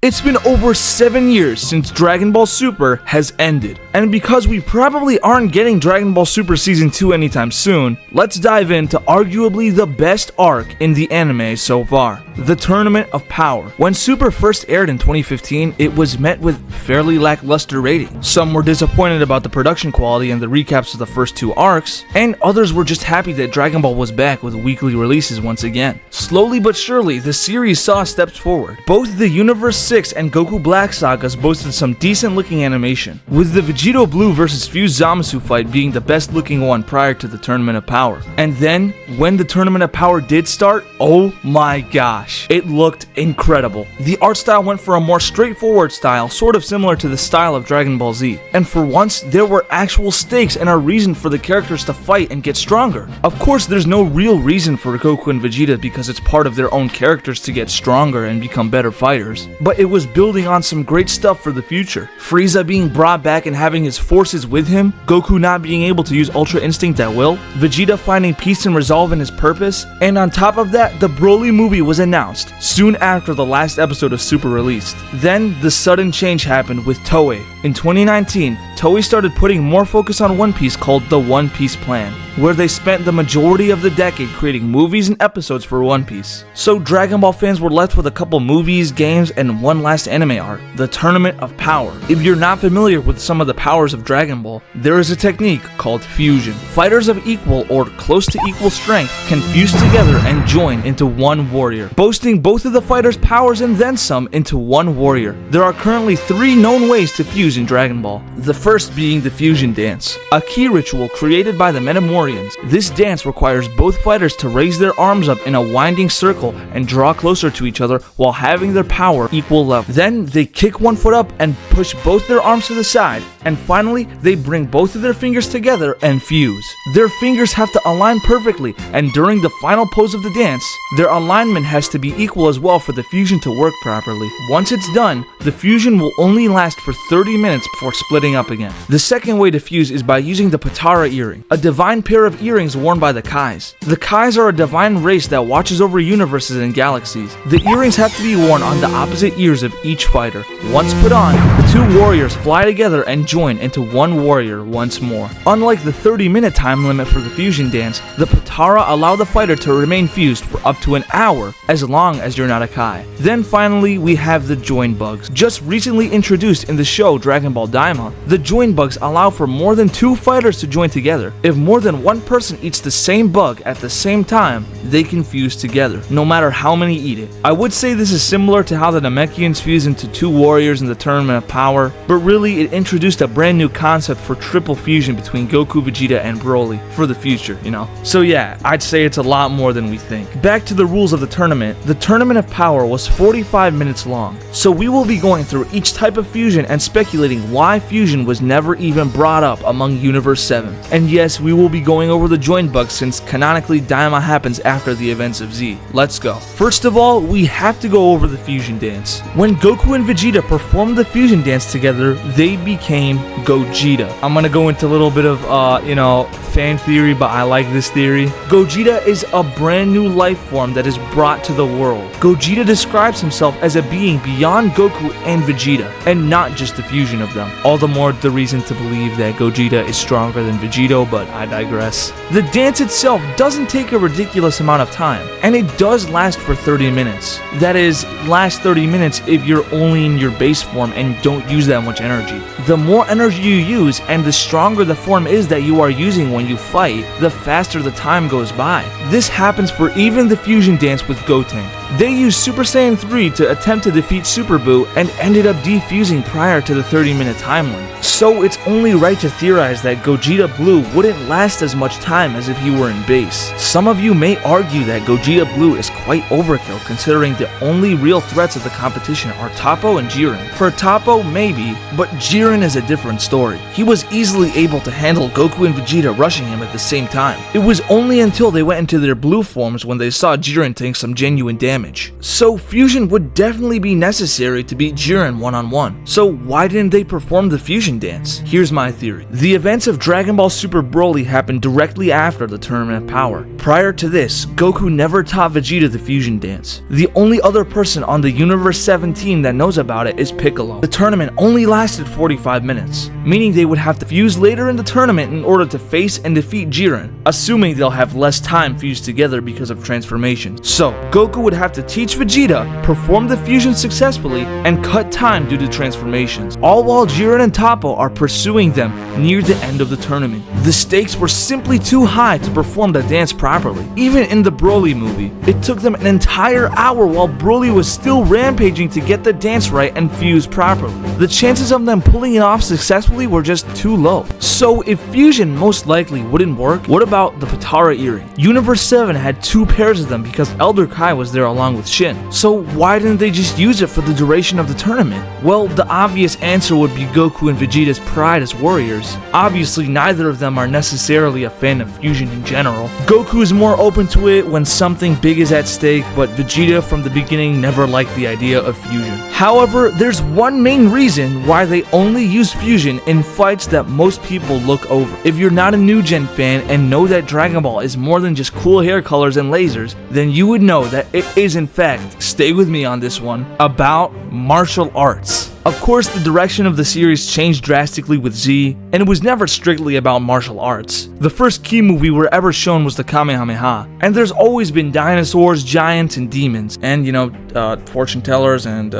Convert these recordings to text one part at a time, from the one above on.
It's been over 7 years since Dragon Ball Super has ended, and because we probably aren't getting Dragon Ball Super Season 2 anytime soon, let's dive into arguably the best arc in the anime so far, the Tournament of Power. When Super first aired in 2015, it was met with fairly lackluster ratings. Some were disappointed about the production quality and the recaps of the first 2 arcs, and others were just happy that Dragon Ball was back with weekly releases once again. Slowly but surely, the series saw steps forward. Both the Universe 6 and Goku Black sagas boasted some decent looking animation, with the Vegito Blue vs Fused Zamasu fight being the best looking one prior to the Tournament of Power. And then, when the Tournament of Power did start, oh my gosh, it looked incredible. The art style went for a more straightforward style, sort of similar to the style of Dragon Ball Z. And for once, there were actual stakes and a reason for the characters to fight and get stronger. Of course, there's no real reason for Goku and Vegeta because it's part of their own characters to get stronger and become better fighters, but it was building on some great stuff for the future. Frieza being brought back and having his forces with him, Goku not being able to use Ultra Instinct at will, Vegeta finding peace and resolve in his purpose, and on top of that, the Broly movie was announced soon after the last episode of Super released. Then the sudden change happened with Toei. In 2019, Toei started putting more focus on One Piece called the One Piece Plan, where they spent the majority of the decade creating movies and episodes for One Piece. So Dragon Ball fans were left with a couple movies, games, and one last anime arc, the Tournament of Power. If you're not familiar with some of the powers of Dragon Ball, there is a technique called fusion. Fighters of equal or close to equal strength can fuse together and join into one warrior, boasting both of the fighters' powers and then some into one warrior. There are currently 3 known ways to fuse in Dragon Ball. The first being the Fusion Dance, a key ritual created by the Metamorians. This dance requires both fighters to raise their arms up in a winding circle and draw closer to each other while having their power equal level. Then they kick one foot up and push both their arms to the side, and finally they bring both of their fingers together and fuse. Their fingers have to align perfectly, and during the final pose of the dance, their alignment has to be equal as well for the fusion to work properly. Once it's done, the fusion will only last for 30 minutes before splitting up again. The second way to fuse is by using the Patara earring, a divine pair of earrings worn by the Kais. The Kais are a divine race that watches over universes and galaxies. The earrings have to be worn on the opposite ears of each fighter. Once put on, the 2 warriors fly together and join into one warrior once more. Unlike the 30-minute time limit for the fusion dance, the Patara allow the fighter to remain fused for up to an hour as long as you're not a Kai. Then finally, we have the join bugs. Just recently introduced in the show Dragon Ball Daima, the join bugs allow for more than 2 fighters to join together. If more than one person eats the same bug at the same time, they can fuse together, no matter how many eat it. I would say this is similar to how the Namekians fuse into 2 warriors in the Tournament of Power, but really it introduced a brand new concept for triple fusion between Goku, Vegeta, and Broly for the future, you know? So yeah, I'd say it's a lot more than we think. Back to the rules of the tournament. The Tournament of Power was 45 minutes long, so we will be going through each type of fusion and speculating why fusion was never even brought up among Universe 7. And yes, we will be going over the join bugs since canonically Daima happens after the events of Z. Let's go. First of all, we have to go over the fusion dance. When Goku and Vegeta performed the fusion dance together, they became Gogeta. I'm gonna go into a little bit of, fan theory, but I like this theory. Gogeta is a brand new life form that is brought to the world. Gogeta describes himself as a being beyond Goku and Vegeta, and not just the fusion of them. All the more the reason to believe that Gogeta is stronger than Vegito, but I digress. The dance itself doesn't take a ridiculous amount of time, and it does last for 30 minutes. That is, last 30 minutes if you're only in your base form and don't use that much energy. The more energy you use and the stronger the form is that you are using when you fight, the faster the time goes by. This happens for even the fusion dance with Goten. They used Super Saiyan 3 to attempt to defeat Super Buu and ended up defusing prior to the 30-minute time limit. So it's only right to theorize that Gogeta Blue wouldn't last as much time as if he were in base. Some of you may argue that Gogeta Blue is quite overkill considering the only real threats of the competition are Toppo and Jiren. For Toppo, maybe, but Jiren is a different story. He was easily able to handle Goku and Vegeta rushing him at the same time. It was only until they went into their blue forms when they saw Jiren take some genuine damage. So fusion would definitely be necessary to be defeat Jiren one-on-one. So why didn't they perform the fusion dance? Here's my theory. The events of Dragon Ball Super Broly happened directly after the Tournament of Power. Prior to this, Goku never taught Vegeta the fusion dance. The only other person on the Universe 7 team that knows about it is Piccolo. The tournament only lasted 45 minutes, meaning they would have to fuse later in the tournament in order to face and defeat Jiren, assuming they'll have less time fused together because of transformation. So, Goku would have to teach Vegeta, perform the fusion successfully, and cut time due to transformations, all while Jiren and Toppo are pursuing them near the end of the tournament. The stakes were simply too high to perform the dance properly. Even in the Broly movie, it took them an entire hour while Broly was still rampaging to get the dance right and fuse properly. The chances of them pulling it off successfully were just too low. So if fusion most likely wouldn't work, what about the Potara earring? Universe 7 had 2 pairs of them because Elder Kai was there along with Shin. So why didn't they just use it for the duration of the tournament? Well, the obvious answer would be Goku and Vegeta's pride as warriors. Obviously, neither of them are necessarily a fan of fusion in general. Goku is more open to it when something big is at stake, but Vegeta from the beginning never liked the idea of fusion. However, there's one main reason why they only use fusion in fights that most people look over. If you're not a new gen fan and know that Dragon Ball is more than just cool hair colors and lasers, then you would know that it is in fact, stay with me on this one, about martial arts. Of course, the direction of the series changed drastically with Z, and it was never strictly about martial arts. The first key move we were ever shown was the Kamehameha, and there's always been dinosaurs, giants, and demons, and fortune tellers and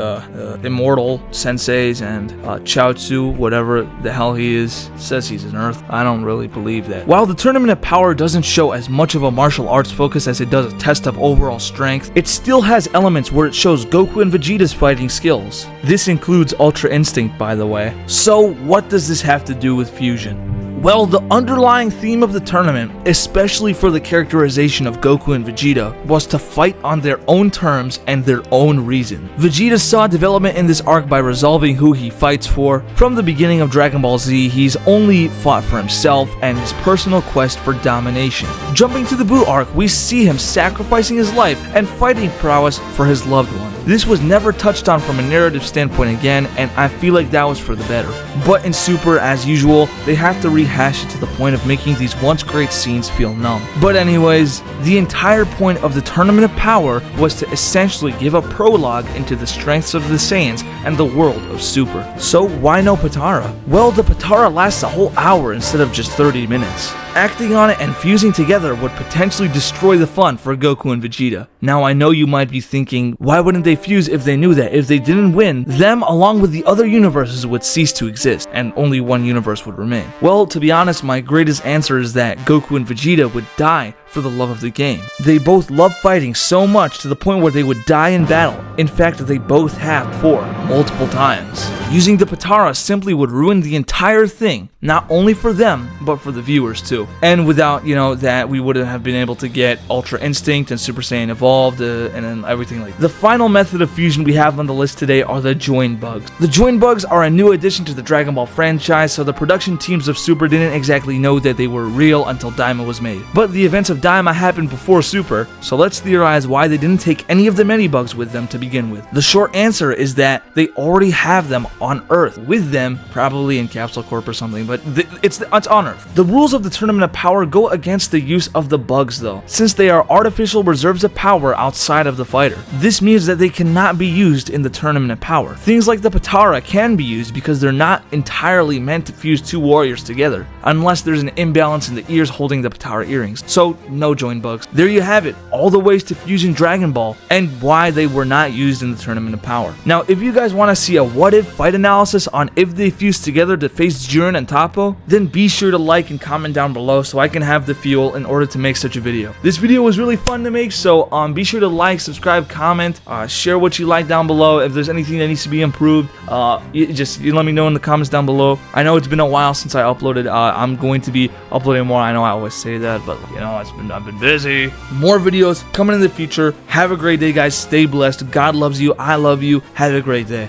immortal senseis and Chaozu, whatever the hell he is, says he's an Earth. I don't really believe that. While the Tournament of Power doesn't show as much of a martial arts focus as it does a test of overall strength, it still has elements where it shows Goku and Vegeta's fighting skills. This includes Ultra Instinct, by the way. So what does this have to do with fusion? Well, the underlying theme of the tournament, especially for the characterization of Goku and Vegeta, was to fight on their own terms and their own reason. Vegeta saw development in this arc by resolving who he fights for. From the beginning of Dragon Ball Z, he's only fought for himself and his personal quest for domination. Jumping to the Buu arc, we see him sacrificing his life and fighting prowess for his loved one. This was never touched on from a narrative standpoint again, and I feel like that was for the better. But in Super, as usual, they have to rehash it to the point of making these once great scenes feel numb. But anyways, the entire point of the Tournament of Power was to essentially give a prologue into the strengths of the Saiyans and the world of Super. So why no Potara? Well, the Potara lasts a whole hour instead of just 30 minutes. Acting on it and fusing together would potentially destroy the fun for Goku and Vegeta. Now I know you might be thinking, why wouldn't they fuse if they knew that if they didn't win, them along with the other universes would cease to exist and only one universe would remain? Well, to be honest, my greatest answer is that Goku and Vegeta would die for the love of the game. They both love fighting so much to the point where they would die in battle. In fact, they both have before, multiple times. Using the Potara simply would ruin the entire thing, not only for them, but for the viewers too. And without, that, we wouldn't have been able to get Ultra Instinct and Super Saiyan Evolved, and then everything like that. The final method of fusion we have on the list today are the Join Bugs. The Join Bugs are a new addition to the Dragon Ball franchise, so the production teams of Super didn't exactly know that they were real until Daima was made. But the events of Daima happened before Super, so let's theorize why they didn't take any of the many bugs with them to begin with. The short answer is that they already have them on Earth with them, probably in Capsule Corp or something, but it's on Earth. The rules of the Tournament of Power go against the use of the bugs though, since they are artificial reserves of power outside of the fighter. This means that they cannot be used in the Tournament of Power. Things like the Potara can be used because they're not entirely meant to fuse two warriors together, unless there's an imbalance in the ears holding the Potara earrings. So no Join Bugs. There you have it, all the ways to fusing Dragon Ball and why they were not used in the Tournament of Power. Now, if you guys want to see a what if fight analysis on if they fused together to face Jiren and Toppo, then be sure to like and comment down below so I can have the fuel in order to make such a video. This video was really fun to make, so be sure to like, subscribe, comment, share what you like down below. If there's anything that needs to be improved, you let me know in the comments down below. I know it's been a while since I uploaded. I'm going to be uploading more. I know I always say that, but I've been busy. More videos coming in the future. Have a great day, guys. Stay blessed. God loves you. I love you. Have a great day.